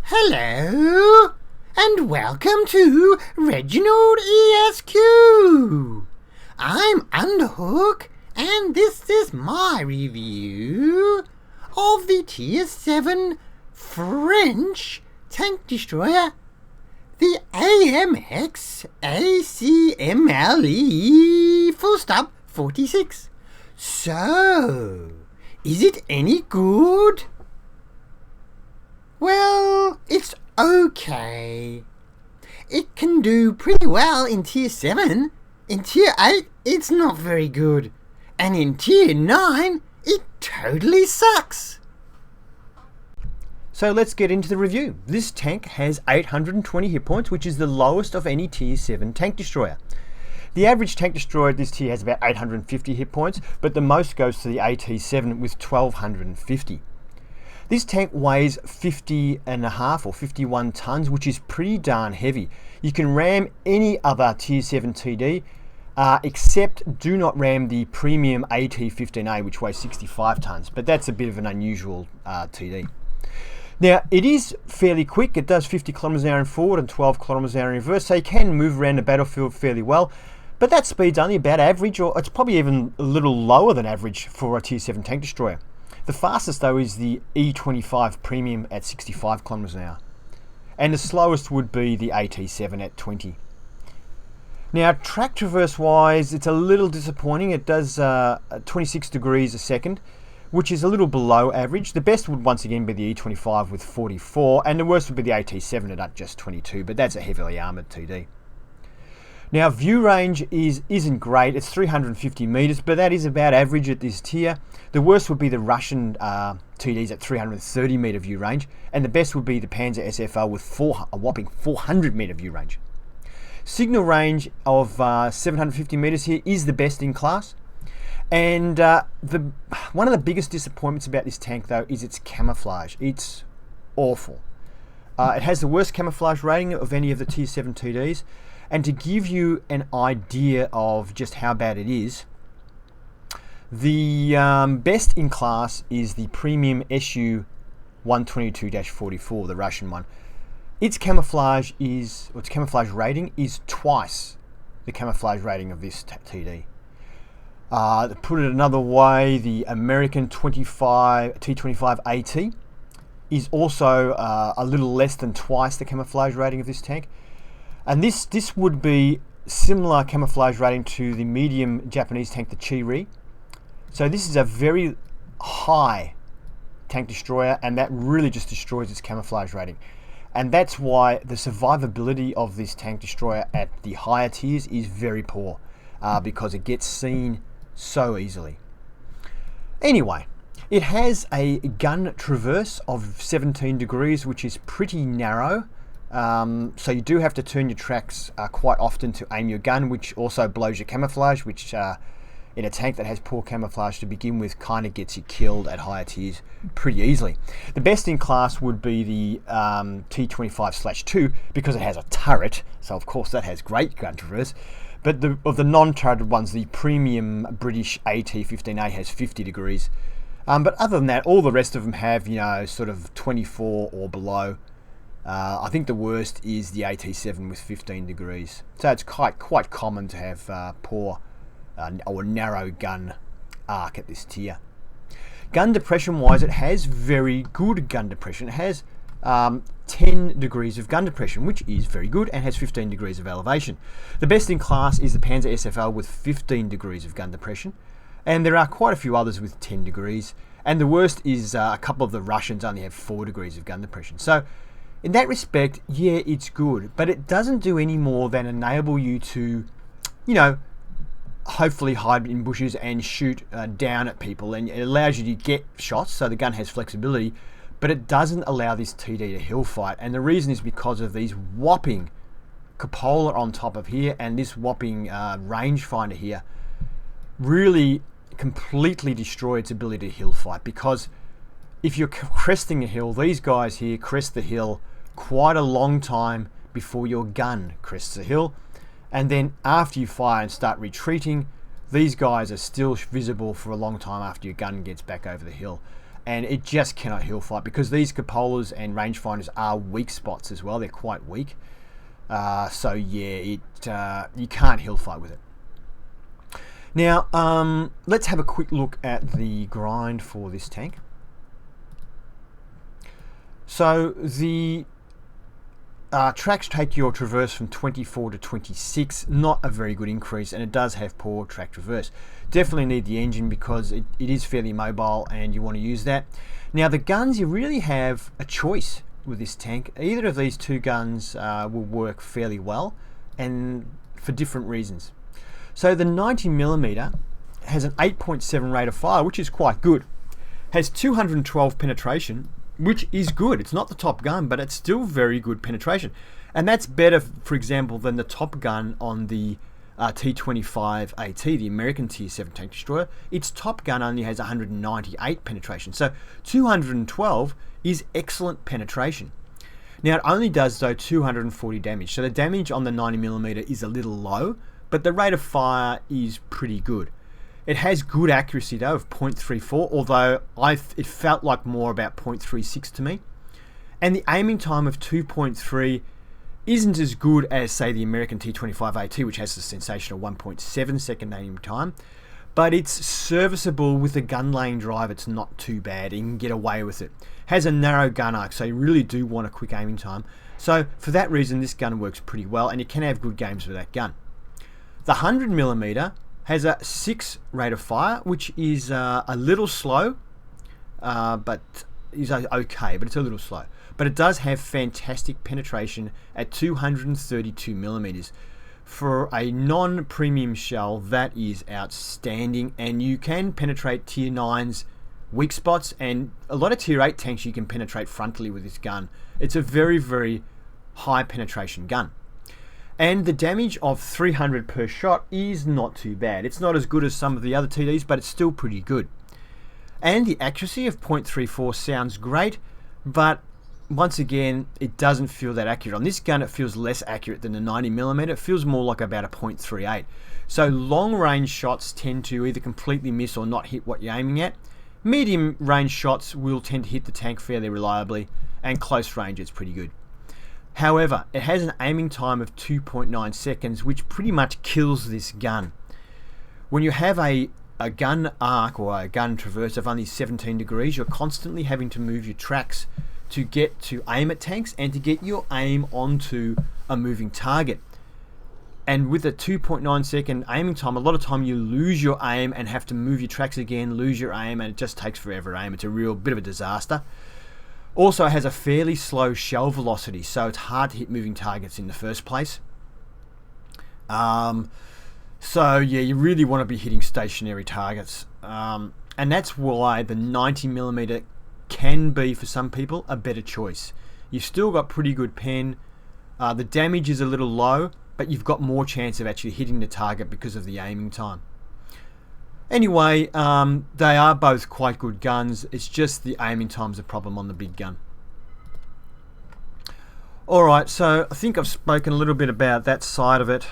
Hello, and welcome to ReginaldESQ. I'm Underhook, and this is my review of the Tier 7 French tank destroyer, the AMX AC mle.46. So, is it any good? Well, it's okay. It can do pretty well in Tier 7. In Tier 8, it's not very good. And in Tier 9, it totally sucks. So let's get into the review. This tank has 820 hit points, which is the lowest of any Tier 7 tank destroyer. The average tank destroyer at this tier has about 850 hit points, but the most goes to the AT7 with 1250. This tank weighs 50.5 or 51 tons, which is pretty darn heavy. You can ram any other Tier 7 TD, except do not ram the premium AT15A, which weighs 65 tons, but that's a bit of an unusual TD. Now, it is fairly quick. It does 50 kilometers an hour in forward and 12 kilometers an hour in reverse, so you can move around the battlefield fairly well, but that speed's only about average, or it's probably even a little lower than average for a Tier 7 tank destroyer. The fastest though is the E25 Premium at 65 kilometers an hour. And the slowest would be the AT7 at 20. Now, track traverse wise, it's a little disappointing. It does 26 degrees a second, which is a little below average. The best would once again be the E25 with 44, and the worst would be the AT7 at just 22, but that's a heavily armoured TD. Now, view range isn't great. It's 350 meters, but that is about average at this tier. The worst would be the Russian TDs at 330 meter view range, and the best would be the Panzer SFR with a whopping 400 meter view range. Signal range of 750 meters here is the best in class. And one of the biggest disappointments about this tank though is its camouflage. It's awful. It has the worst camouflage rating of any of the Tier 7 TDs. And to give you an idea of just how bad it is, the best in class is the premium SU 122-44, the Russian one. Its camouflage rating is twice the camouflage rating of this TD. To put it another way, the American T25 AT is also a little less than twice the camouflage rating of this tank. And this would be similar camouflage rating to the medium Japanese tank, the Chi-Ri. So this is a very high tank destroyer, and that really just destroys its camouflage rating. And that's why the survivability of this tank destroyer at the higher tiers is very poor, because it gets seen so easily. Anyway, it has a gun traverse of 17 degrees, which is pretty narrow. So you do have to turn your tracks quite often to aim your gun, which also blows your camouflage, which in a tank that has poor camouflage to begin with kind of gets you killed at higher tiers pretty easily. The best in class would be the T25/2 because it has a turret, so of course that has great gun traverse. But of the non-turreted ones, the premium British AT15A has 50 degrees. But other than that, all the rest of them have, sort of 24 or below. I think the worst is the AT7 with 15 degrees. So it's quite common to have poor or narrow gun arc at this tier. Gun depression wise, it has very good gun depression. It has 10 degrees of gun depression, which is very good, and has 15 degrees of elevation. The best in class is the Panzer SFR with 15 degrees of gun depression, and there are quite a few others with 10 degrees. And the worst is a couple of the Russians only have 4 degrees of gun depression. So in that respect, yeah, it's good, but it doesn't do any more than enable you to, hopefully hide in bushes and shoot down at people, and it allows you to get shots, so the gun has flexibility, but it doesn't allow this TD to hill fight, and the reason is because of these whopping cupola on top of here and this whopping rangefinder here really completely destroy its ability to hill fight, because if you're cresting a hill, these guys here crest the hill quite a long time before your gun crests the hill, and then after you fire and start retreating, these guys are still visible for a long time after your gun gets back over the hill. and it just cannot hill fight because these cupolas and rangefinders are weak spots as well. They're quite weak. So yeah, you can't hill fight with it. Now, let's have a quick look at the grind for this tank. So the tracks take your traverse from 24 to 26, not a very good increase, and it does have poor track traverse. Definitely need the engine because it is fairly mobile and you want to use that. Now the guns, you really have a choice with this tank. Either of these two guns will work fairly well, and for different reasons. So the 90mm has an 8.7 rate of fire, which is quite good. Has 212 penetration, which is good. It's not the top gun, but it's still very good penetration. And that's better, for example, than the top gun on the T-25 AT, the American Tier 7 tank destroyer. Its top gun only has 198 penetration. So 212 is excellent penetration. Now it only does, though, 240 damage. So the damage on the 90mm is a little low, but the rate of fire is pretty good. It has good accuracy though of 0.34, although it felt like more about 0.36 to me. And the aiming time of 2.3 isn't as good as, say, the American T-25 AT, which has a sensational 1.7 second aiming time. But it's serviceable with a gun lane drive. It's not too bad. You can get away with it. Has a narrow gun arc, so you really do want a quick aiming time. So for that reason, this gun works pretty well, and you can have good games with that gun. The 100mm has a 6 rate of fire, which is a little slow, but is okay, but it's a little slow. But it does have fantastic penetration at 232mm. For a non-premium shell, that is outstanding, and you can penetrate Tier 9's weak spots, and a lot of Tier 8 tanks you can penetrate frontally with this gun. It's a very, very high penetration gun. And the damage of 300 per shot is not too bad. It's not as good as some of the other TDs, but it's still pretty good. And the accuracy of 0.34 sounds great, but once again, it doesn't feel that accurate. On this gun, it feels less accurate than the 90mm. It feels more like about a 0.38. So long range shots tend to either completely miss or not hit what you're aiming at. Medium range shots will tend to hit the tank fairly reliably, and close range it's pretty good. However, it has an aiming time of 2.9 seconds, which pretty much kills this gun. When you have a gun arc or a gun traverse of only 17 degrees, you're constantly having to move your tracks to get to aim at tanks and to get your aim onto a moving target. And with a 2.9 second aiming time, a lot of time you lose your aim and have to move your tracks again, lose your aim, and it just takes forever to aim. It's a real bit of a disaster. Also, it has a fairly slow shell velocity, so it's hard to hit moving targets in the first place. So yeah, you really want to be hitting stationary targets. And that's why the 90mm can be, for some people, a better choice. You've still got pretty good pen. The damage is a little low, but you've got more chance of actually hitting the target because of the aiming time. Anyway, they are both quite good guns. It's just the aiming time's a problem on the big gun. Alright, so I think I've spoken a little bit about that side of it.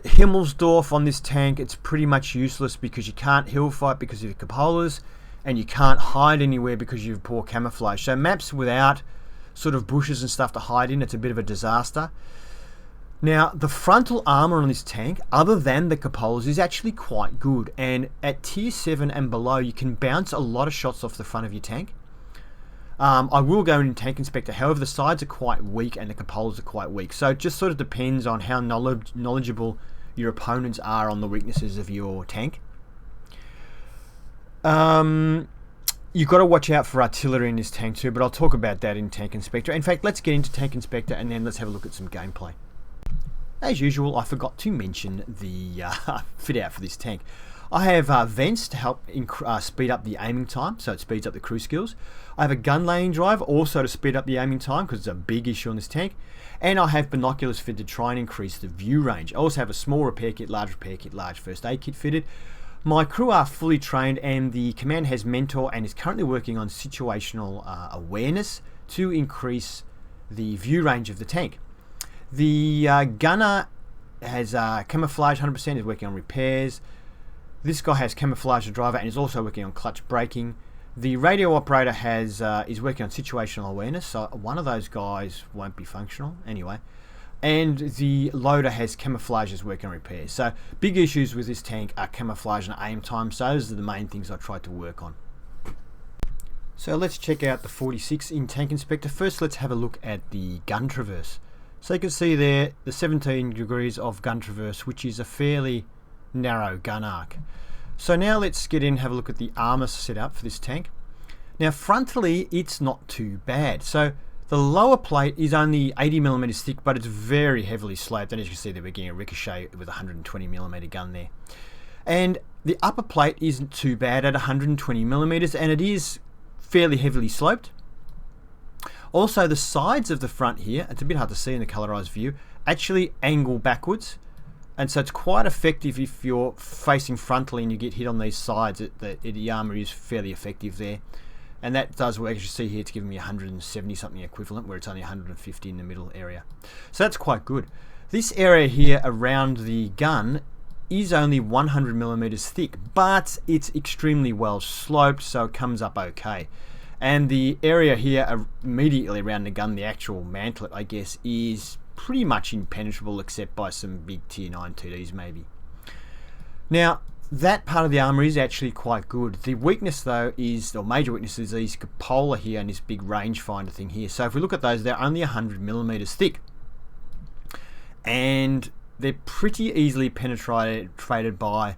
Himmelsdorf on this tank, it's pretty much useless because you can't hill fight because of your cupolas, and you can't hide anywhere because you have poor camouflage. So maps without sort of bushes and stuff to hide in, it's a bit of a disaster. Now, the frontal armor on this tank, other than the cupolas, is actually quite good. And at Tier 7 and below, you can bounce a lot of shots off the front of your tank. I will go in Tank Inspector. However, the sides are quite weak and the cupolas are quite weak. So it just sort of depends on how knowledgeable your opponents are on the weaknesses of your tank. You've got to watch out for artillery in this tank too, but I'll talk about that in Tank Inspector. In fact, let's get into Tank Inspector and then let's have a look at some gameplay. As usual, I forgot to mention the fit out for this tank. I have vents to help speed up the aiming time, so it speeds up the crew skills. I have a gun laying drive also to speed up the aiming time because it's a big issue on this tank. And I have binoculars fitted to try and increase the view range. I also have a small repair kit, large first aid kit fitted. My crew are fully trained and the command has mentor and is currently working on situational awareness to increase the view range of the tank. The gunner has camouflage 100%, is working on repairs. This guy has camouflage the driver and is also working on clutch braking. The radio operator is working on situational awareness, so one of those guys won't be functional anyway. And the loader has camouflage as work and repair. So big issues with this tank are camouflage and aim time. So those are the main things I tried to work on. So let's check out the 46 in Tank Inspector. First, let's have a look at the gun traverse. So you can see there the 17 degrees of gun traverse, which is a fairly narrow gun arc. So now let's get in and have a look at the armor setup for this tank. Now frontally, it's not too bad. So the lower plate is only 80mm thick, but it's very heavily sloped. And as you can see there, we're getting a ricochet with a 120mm gun there. And the upper plate isn't too bad at 120mm, and it is fairly heavily sloped. Also, the sides of the front here, it's a bit hard to see in the colorized view, actually angle backwards. And so it's quite effective if you're facing frontally and you get hit on these sides. The armor is fairly effective there. And that does work. As you see here, it's giving me 170 something equivalent, where it's only 150 in the middle area. So that's quite good. This area here around the gun is only 100mm thick, but it's extremely well sloped, so it comes up okay. And the area here immediately around the gun, the actual mantlet, I guess, is pretty much impenetrable except by some big tier 9 TDs maybe. Now, that part of the armor is actually quite good. The weakness though is, or major weakness is these cupola here and this big rangefinder thing here. So if we look at those, they're only 100mm thick. And they're pretty easily penetrated by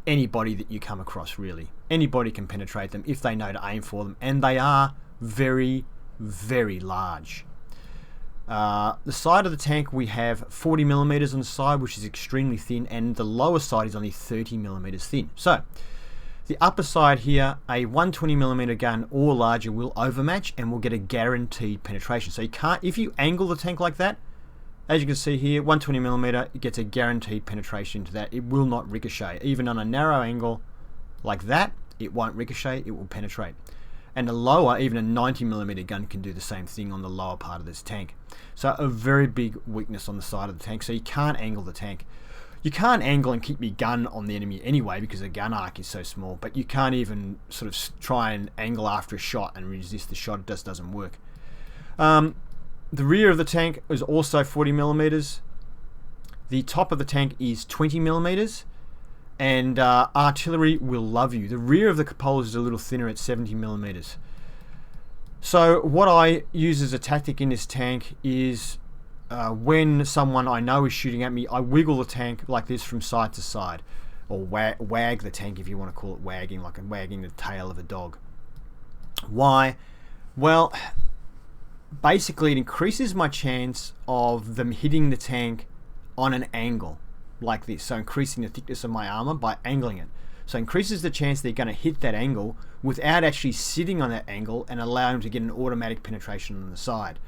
anybody that you come across, really. Anybody can penetrate them if they know to aim for them, and they are very, very large. The side of the tank, we have 40mm on the side, which is extremely thin, and the lower side is only 30mm thin. So the upper side here, a 120mm gun or larger will overmatch and will get a guaranteed penetration. So you can't, if you angle the tank like that, as you can see here, 120mm, it gets a guaranteed penetration into that. It will not ricochet. Even on a narrow angle like that, it won't ricochet, it will penetrate. And the lower, even a 90mm gun can do the same thing on the lower part of this tank. So a very big weakness on the side of the tank. So you can't angle the tank. You can't angle and keep your gun on the enemy anyway because the gun arc is so small, but you can't even sort of try and angle after a shot and resist the shot. It just doesn't work. The rear of the tank is also 40mm. The top of the tank is 20mm. And artillery will love you. The rear of the cupola is a little thinner at 70mm. So what I use as a tactic in this tank is when someone I know is shooting at me, I wiggle the tank like this from side to side. Or wag the tank, if you want to call it wagging, like I'm wagging the tail of a dog. Why? Well, basically it increases my chance of them hitting the tank on an angle like this, so increasing the thickness of my armor by angling it. So increases the chance they're going to hit that angle without actually sitting on that angle and allow them to get an automatic penetration on the side.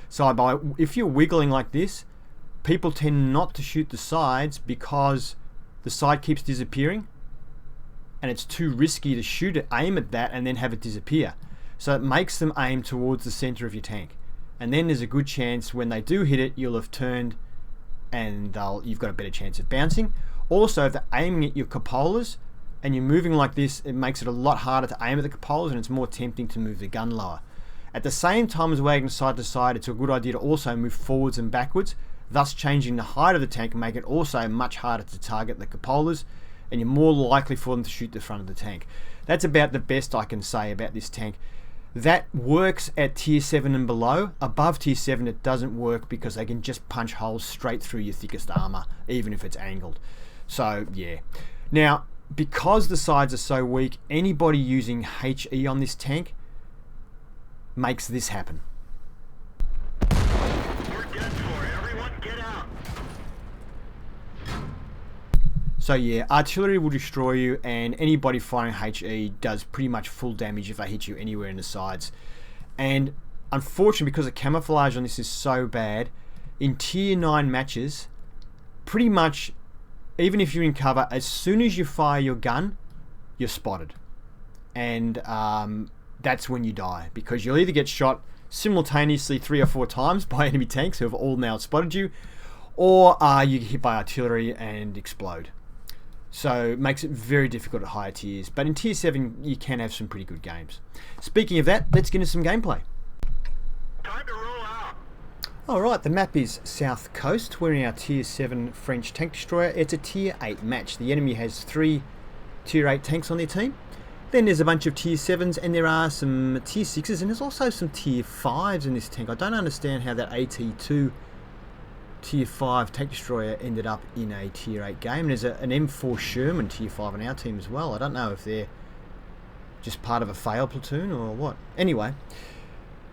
So if you're wiggling like this, people tend not to shoot the sides because the side keeps disappearing and it's too risky to shoot it, aim at that and then have it disappear. So it makes them aim towards the center of your tank. And then there's a good chance when they do hit it, you'll have turned and you've got a better chance of bouncing. Also, if they're aiming at your cupolas and you're moving like this, it makes it a lot harder to aim at the cupolas and it's more tempting to move the gun lower. At the same time as wagging side to side, it's a good idea to also move forwards and backwards, thus changing the height of the tank and make it also much harder to target the cupolas, and you're more likely for them to shoot the front of the tank. That's about the best I can say about this tank. That works at tier 7 and below. Above tier 7 it doesn't work because they can just punch holes straight through your thickest armor, even if it's angled. So yeah. Now, because the sides are so weak, anybody using HE on this tank makes this happen. We're done for. Everyone get out. So yeah, artillery will destroy you, and anybody firing HE does pretty much full damage if they hit you anywhere in the sides. And unfortunately, because the camouflage on this is so bad, in tier 9 matches, pretty much, even if you're in cover, as soon as you fire your gun, you're spotted. And that's when you die, because you'll either get shot simultaneously 3 or 4 times by enemy tanks who have all now spotted you, or you get hit by artillery and explode. So it makes it very difficult at higher tiers. But in tier 7, you can have some pretty good games. Speaking of that, let's get into some gameplay. Time to roll out. Alright, the map is South Coast. We're in our tier 7 French tank destroyer. It's a tier 8 match. The enemy has 3 tier 8 tanks on their team. Then there's a bunch of tier 7s and there are some tier 6s and there's also some tier 5s in this tank. I don't understand how that AT2 tier 5 tank destroyer ended up in a tier 8 game. And there's an M4 Sherman tier 5 on our team as well. I don't know if they're just part of a fail platoon or what. Anyway,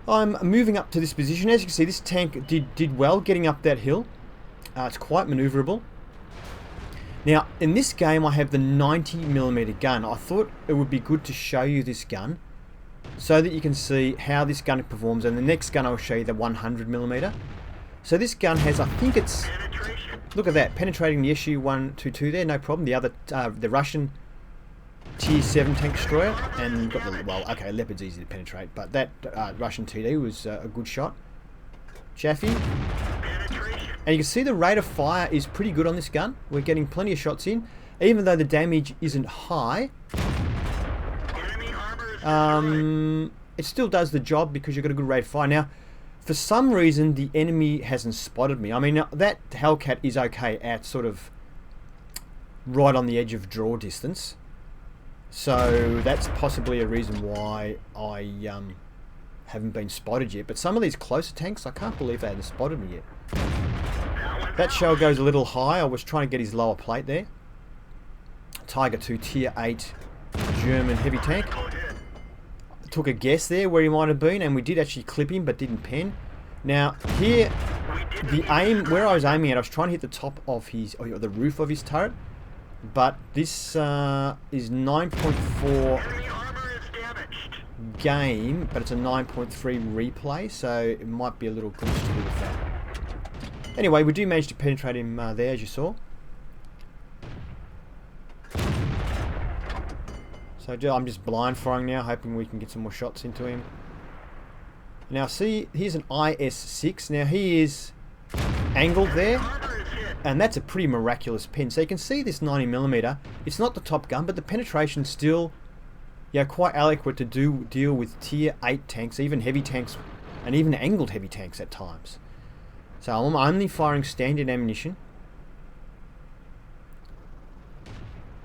I'm moving up to this position. As you can see, this tank did well getting up that hill. It's quite manoeuvrable. Now, in this game, I have the 90mm gun. I thought it would be good to show you this gun so that you can see how this gun performs. And the next gun, I'll show you the 100mm. So this gun has, I think it's, look at that, penetrating the SU-122 there, no problem. The other, the Russian tier 7 tank destroyer, and got the, well, okay, Leopard's easy to penetrate, but that Russian TD was a good shot. Chaffee. And you can see the rate of fire is pretty good on this gun. We're getting plenty of shots in, even though the damage isn't high. It still does the job because you've got a good rate of fire. Now, for some reason, the enemy hasn't spotted me. I mean, that Hellcat is okay at sort of right on the edge of draw distance. So that's possibly a reason why I haven't been spotted yet. But some of these closer tanks, I can't believe they haven't spotted me yet. That shell goes a little high. I was trying to get his lower plate there. Tiger 2 tier 8 German heavy tank. Took a guess there where he might have been, and we did actually clip him but didn't pen. Now here, the aim, where I was aiming at, I was trying to hit the top of his, or the roof of his turret, but this is 9.4 game, but it's a 9.3 replay, so it might be a little glitch to do with that. Anyway, we do manage to penetrate him there, as you saw. So I'm just blind firing now, hoping we can get some more shots into him. Now see, here's an IS-6. Now he is angled there, and that's a pretty miraculous pen. So you can see this 90mm. It's not the top gun, but the penetration's still, yeah, quite adequate to deal with tier 8 tanks, even heavy tanks, and even angled heavy tanks at times. So I'm only firing standard ammunition.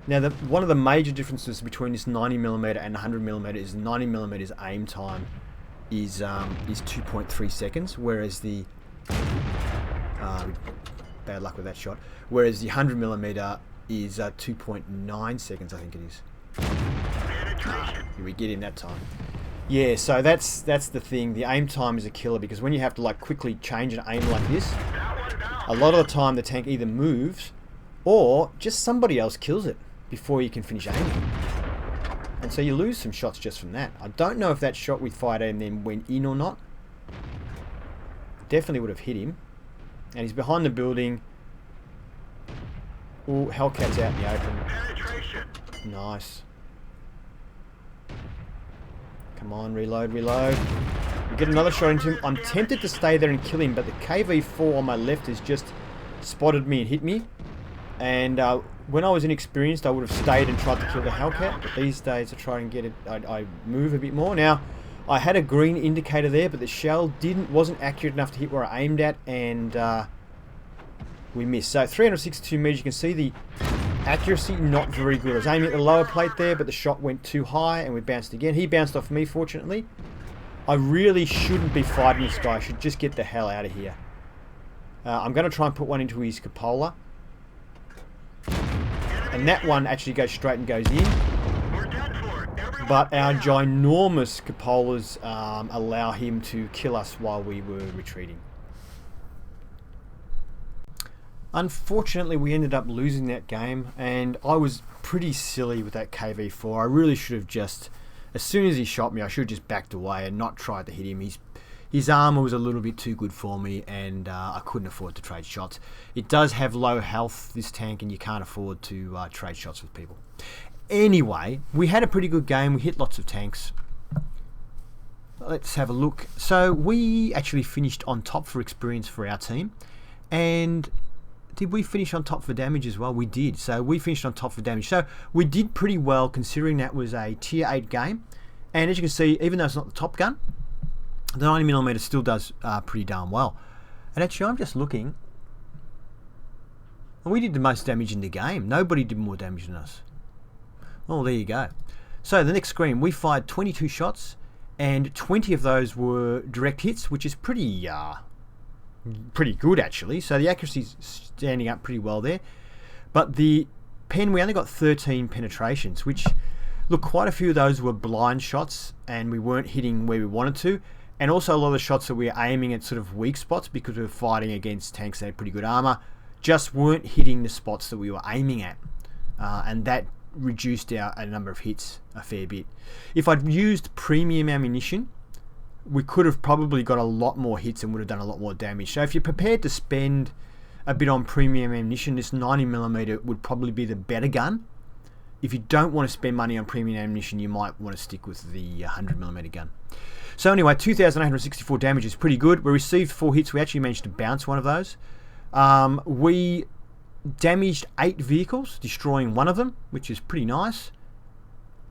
Now, one of the major differences between this 90mm and 100mm is 90mm's aim time is 2.3 seconds, whereas the bad luck with that shot. Whereas the 100mm is 2.9 seconds, I think it is. We get him that time. Yeah, so that's the thing. The aim time is a killer because when you have to like quickly change an aim like this, a lot of the time the tank either moves or just somebody else kills it before you can finish aiming. And so you lose some shots just from that. I don't know if that shot we fired at him then went in or not. Definitely would have hit him. And he's behind the building. Oh, Hellcat's out in the open. Nice. Come on, reload, reload. We get another shot into him. I'm tempted to stay there and kill him, but the KV-4 on my left has just spotted me and hit me. And when I was inexperienced, I would have stayed and tried to kill the Hellcat. But these days, I try and get it. I move a bit more. Now, I had a green indicator there, but the shell wasn't accurate enough to hit where I aimed at, and we missed. So 362 meters. You can see the accuracy not very good. I was aiming at the lower plate there, but the shot went too high, and we bounced again. He bounced off me, fortunately. I really shouldn't be fighting this guy. I should just get the hell out of here. I'm going to try and put one into his cupola. And that one actually goes straight and goes in. But our ginormous cupolas allow him to kill us while we were retreating. Unfortunately, we ended up losing that game, and I was pretty silly with that KV-4. I really should have just, as soon as he shot me, I should have just backed away and not tried to hit him. His armor was a little bit too good for me, and I couldn't afford to trade shots. It does have low health, this tank, and you can't afford to trade shots with people. Anyway, we had a pretty good game. We hit lots of tanks. Let's have a look. So we actually finished on top for experience for our team, and did we finish on top for damage as well? We did. So we finished on top for damage. So we did pretty well considering that was a tier 8 game. And as you can see, even though it's not the top gun, the 90mm still does pretty darn well. And actually, I'm just looking. And we did the most damage in the game. Nobody did more damage than us. Oh, there you go. So the next screen, we fired 22 shots, and 20 of those were direct hits, which is pretty good actually. So the accuracy's standing up pretty well there. But the pen, we only got 13 penetrations, which, look, quite a few of those were blind shots, and we weren't hitting where we wanted to. And also a lot of the shots that we were aiming at sort of weak spots because we were fighting against tanks that had pretty good armor, just weren't hitting the spots that we were aiming at. And that reduced our number of hits a fair bit. If I'd used premium ammunition, we could have probably got a lot more hits and would have done a lot more damage. So if you're prepared to spend a bit on premium ammunition, this 90mm would probably be the better gun. If you don't want to spend money on premium ammunition, you might want to stick with the 100mm gun. So anyway, 2,864 damage is pretty good. We received 4 hits. We actually managed to bounce one of those. We damaged 8 vehicles, destroying one of them, which is pretty nice.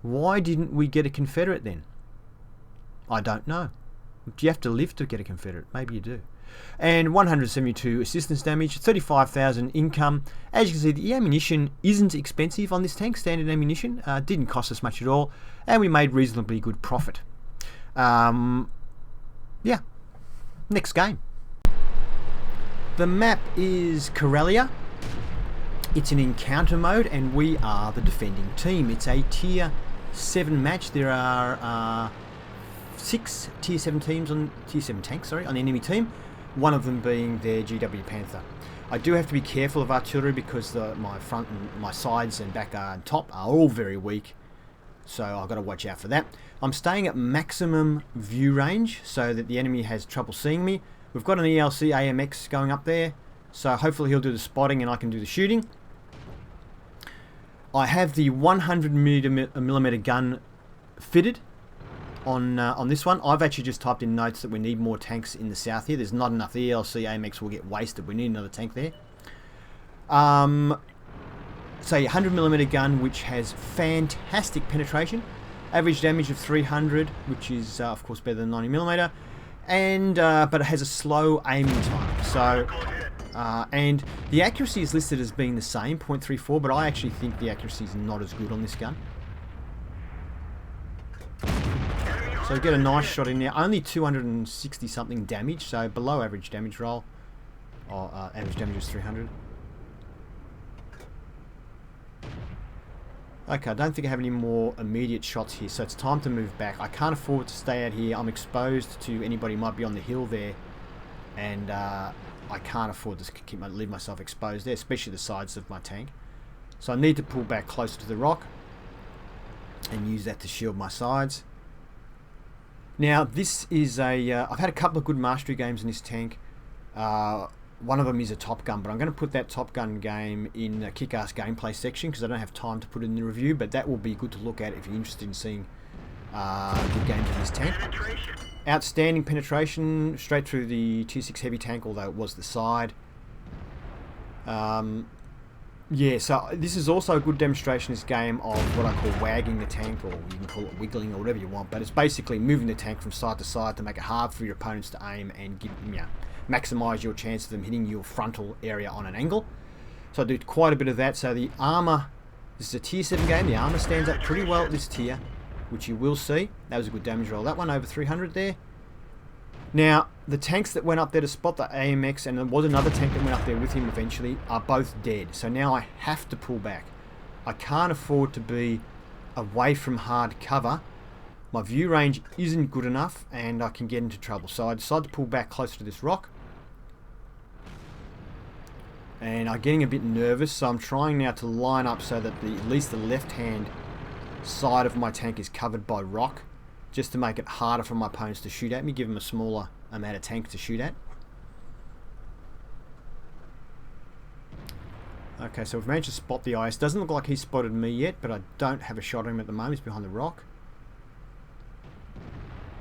Why didn't we get a Confederate then? I don't know. Do you have to live to get a Confederate? Maybe you do. And 172 assistance damage, 35,000 income. As you can see, the ammunition isn't expensive on this tank, standard ammunition. Didn't cost us much at all, and we made reasonably good profit. Yeah. Next game. The map is Karelia. It's an encounter mode, and we are the defending team. It's a tier 7 match. There are 6 tier 7 teams on tier 7 tanks, on the enemy team. One of them being their GW Panther. I do have to be careful of artillery because my front and my sides and back and top are all very weak. So I've got to watch out for that. I'm staying at maximum view range so that the enemy has trouble seeing me. We've got an ELC AMX going up there, so hopefully he'll do the spotting and I can do the shooting. I have the 100mm gun fitted on this one. I've actually just typed in notes that we need more tanks in the south here. There's not enough. The ELC AMX will get wasted. We need another tank there. Say 100mm gun, which has fantastic penetration, average damage of 300, which is of course better than 90mm, and but it has a slow aiming time. So and the accuracy is listed as being the same, 0.34, but I actually think the accuracy is not as good on this gun. So get a nice shot in there. Only 260 something damage, so below average damage roll. Average damage is 300. Okay, I don't think I have any more immediate shots here, so it's time to move back. I can't afford to stay out here. I'm exposed to anybody who might be on the hill there, and I can't afford to leave myself exposed there, especially the sides of my tank. So I need to pull back closer to the rock and use that to shield my sides. Now this is I've had a couple of good mastery games in this tank. One of them is a Top Gun, but I'm going to put that Top Gun game in the kick-ass gameplay section because I don't have time to put it in the review, but that will be good to look at if you're interested in seeing good games in this tank. Outstanding penetration straight through the tier 6 heavy tank, although it was the side. Yeah, so this is also a good demonstration, this game, of what I call wagging the tank, or you can call it wiggling or whatever you want, but it's basically moving the tank from side to side to make it hard for your opponents to aim and maximise your chance of them hitting your frontal area on an angle. So I do quite a bit of that. So the armour, this is a tier 7 game, the armour stands up pretty well at this tier, which you will see. That was a good damage roll. That one over 300 there. Now, the tanks that went up there to spot the AMX, and there was another tank that went up there with him eventually, are both dead. So now I have to pull back. I can't afford to be away from hard cover. My view range isn't good enough, and I can get into trouble. So I decided to pull back closer to this rock. And I'm getting a bit nervous, so I'm trying now to line up so that at least the left-hand side of my tank is covered by rock, just to make it harder for my opponents to shoot at me, give them a smaller amount of tank to shoot at. Okay, so we've managed to spot the IS. Doesn't look like he's spotted me yet, but I don't have a shot at him at the moment. He's behind the rock.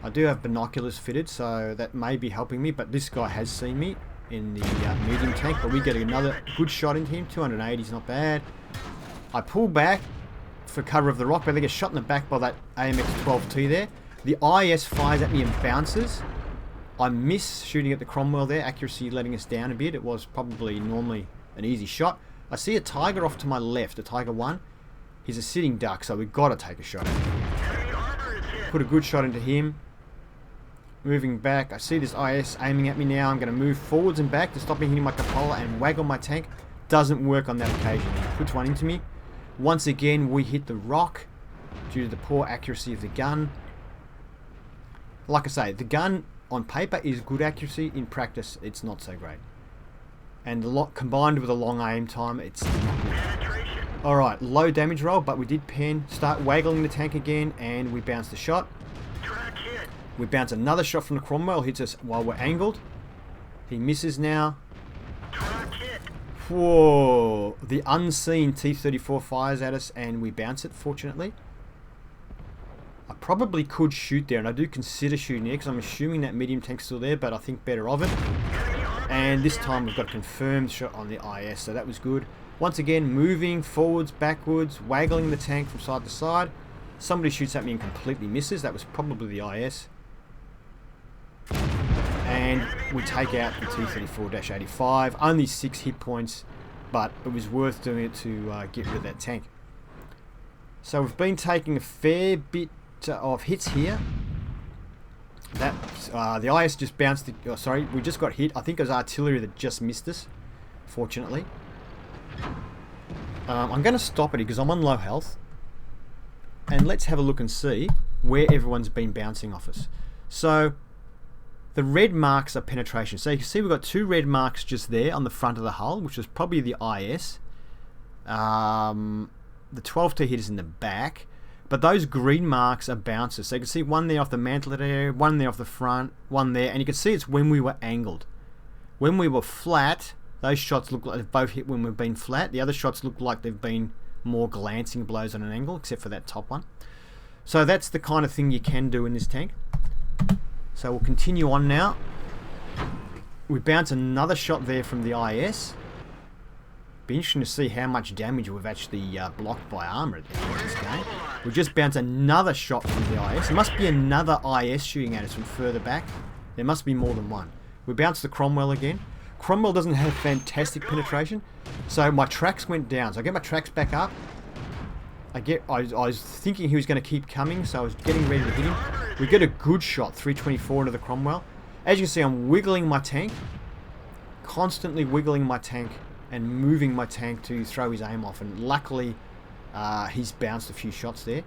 I do have binoculars fitted, so that may be helping me, but this guy has seen me. in the medium tank, but we get another good shot into him. 280 is not bad. I pull back for cover of the rock, but they get shot in the back by that AMX 12T there. The IS fires at me and bounces. I miss shooting at the Cromwell there, accuracy letting us down a bit. It was probably normally an easy shot. I see a Tiger off to my left, a Tiger 1. He's a sitting duck, so we've got to take a shot at him. Put a good shot into him. Moving back, I see this IS aiming at me now. I'm going to move forwards and back to stop me hitting my cupola and waggle my tank. Doesn't work on that occasion. He puts one into me. Once again, we hit the rock due to the poor accuracy of the gun. Like I say, the gun on paper is good accuracy. In practice, it's not so great. And combined with a long aim time, it's not good. Alright, low damage roll, but we did pen. Start waggling the tank again, and we bounce the shot. We bounce another shot from the Cromwell, hits us while we're angled. He misses now. Whoa! The unseen T-34 fires at us and we bounce it, fortunately. I probably could shoot there, and I do consider shooting there because I'm assuming that medium tank's still there, but I think better of it. And this time we've got a confirmed shot on the IS, so that was good. Once again, moving forwards, backwards, waggling the tank from side to side. Somebody shoots at me and completely misses. That was probably the IS. And we take out the T-34-85. Only 6 hit points, but it was worth doing it to get rid of that tank. So we've been taking a fair bit of hits here. That the IS just bounced. Sorry, we just got hit. I think it was artillery that just missed us, fortunately. I'm going to stop it because I'm on low health. And let's have a look and see where everyone's been bouncing off us. So the red marks are penetration. So you can see we've got 2 red marks just there on the front of the hull, which is probably the IS. The 12T hit is in the back. But those green marks are bounces. So you can see one there off the mantlet area, one there off the front, one there. And you can see it's when we were angled. When we were flat, those shots look like they've both hit when we've been flat. The other shots look like they've been more glancing blows on an angle, except for that top one. So that's the kind of thing you can do in this tank. So we'll continue on now. We bounce another shot there from the IS. Be interesting to see how much damage we've actually blocked by armor at the end of this game. We just bounce another shot from the IS. There must be another IS shooting at us from further back. There must be more than one. We bounce the Cromwell again. Cromwell doesn't have fantastic penetration, so my tracks went down. So I get my tracks back up. I was thinking he was going to keep coming, so I was getting ready to hit him. We get a good shot, 324 into the Cromwell. As you can see, I'm wiggling my tank, constantly wiggling my tank and moving my tank to throw his aim off, and luckily he's bounced a few shots there.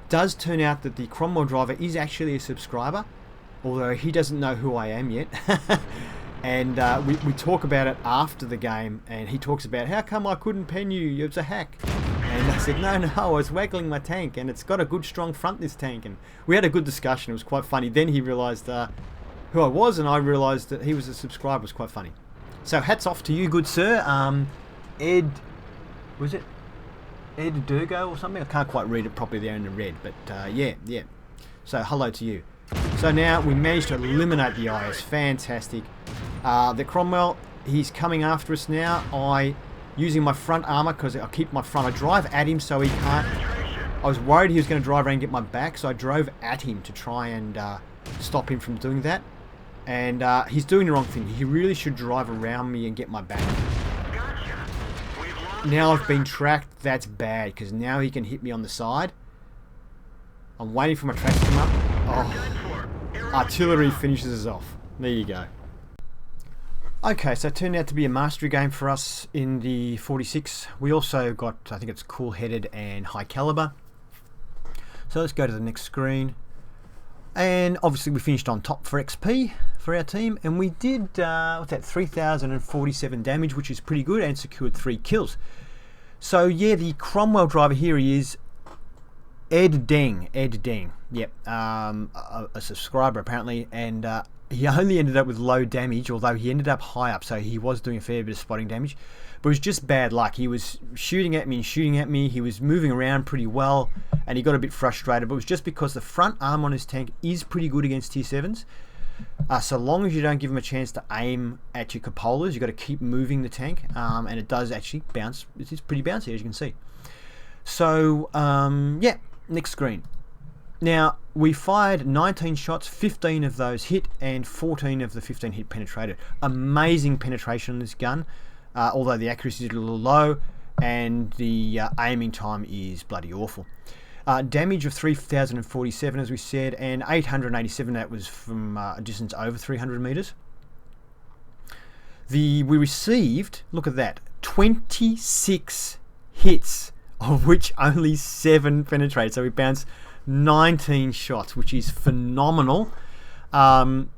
Does turn out that the Cromwell driver is actually a subscriber, although he doesn't know who I am yet. And we talk about it after the game, and he talks about how come I couldn't pen you, it's a hack. And I said, no, I was waggling my tank, and it's got a good strong front, this tank. And we had a good discussion. It was quite funny. Then he realised who I was, and I realised that he was a subscriber. It was quite funny. So hats off to you, good sir. Ed, was it Ed Durgo or something? I can't quite read it properly there in the red, but yeah. So hello to you. So now we managed to eliminate the IS. Fantastic. The Cromwell, he's coming after us now. Using my front armor, because I keep my front, I drive at him so he can't. I was worried he was going to drive around and get my back, so I drove at him to try and stop him from doing that. And he's doing the wrong thing. He really should drive around me and get my back. Now I've been tracked. That's bad, because now he can hit me on the side. I'm waiting for my tracks to come up. Oh, artillery finishes us off. There you go. Okay, so it turned out to be a mastery game for us in the 46. We also got, I think it's cool headed and high caliber. So let's go to the next screen. And obviously we finished on top for XP for our team. And we did, what's that, 3,047 damage, which is pretty good, and secured 3 kills. So yeah, the Cromwell driver here, he is Ed Deng. Yep, a subscriber apparently. And he only ended up with low damage, although he ended up high up, so he was doing a fair bit of spotting damage. But it was just bad luck. He was shooting at me. He was moving around pretty well, and he got a bit frustrated. But it was just because the front arm on his tank is pretty good against Tier 7s. So long as you don't give them a chance to aim at your cupolas, you've got to keep moving the tank, and it does actually bounce. It's pretty bouncy, as you can see. So, yeah, next screen. Now, we fired 19 shots, 15 of those hit, and 14 of the 15 hit penetrated. Amazing penetration on this gun, although the accuracy is a little low, and the aiming time is bloody awful. Damage of 3,047, as we said, and 887, that was from a distance over 300 metres. We received, look at that, 26 hits, of which only 7 penetrate. So we bounced 19 shots, which is phenomenal. And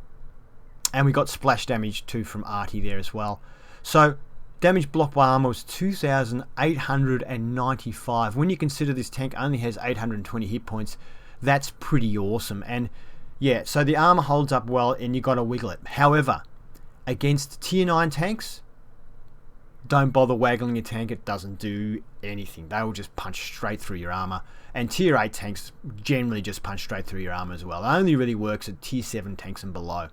we got splash damage too from Artie there as well. So damage block by armor was 2,895. When you consider this tank only has 820 hit points, that's pretty awesome. And yeah, so the armor holds up well and you got to wiggle it. However, against tier 9 tanks, don't bother waggling your tank. It doesn't do anything. They will just punch straight through your armor. And tier 8 tanks generally just punch straight through your armor as well. It only really works at tier 7 tanks and below.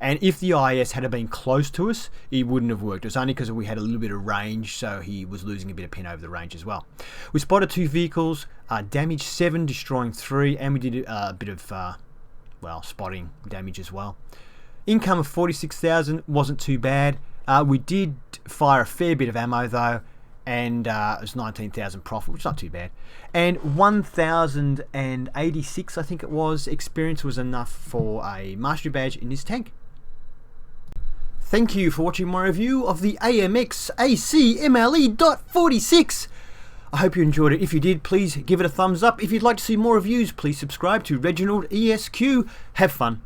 And if the IS had been close to us, it wouldn't have worked. It was only because we had a little bit of range, so he was losing a bit of pin over the range as well. We spotted 2 vehicles, damaged 7, destroying 3, and we did a bit of, spotting damage as well. Income of 46,000 wasn't too bad. We did fire a fair bit of ammo though, and it was 19,000 profit, which is not too bad. And 1,086, I think it was, experience was enough for a mastery badge in this tank. Thank you for watching my review of the AMX AC mle.46. I hope you enjoyed it. If you did, please give it a thumbs up. If you'd like to see more reviews, please subscribe to ReginaldESQ. Have fun.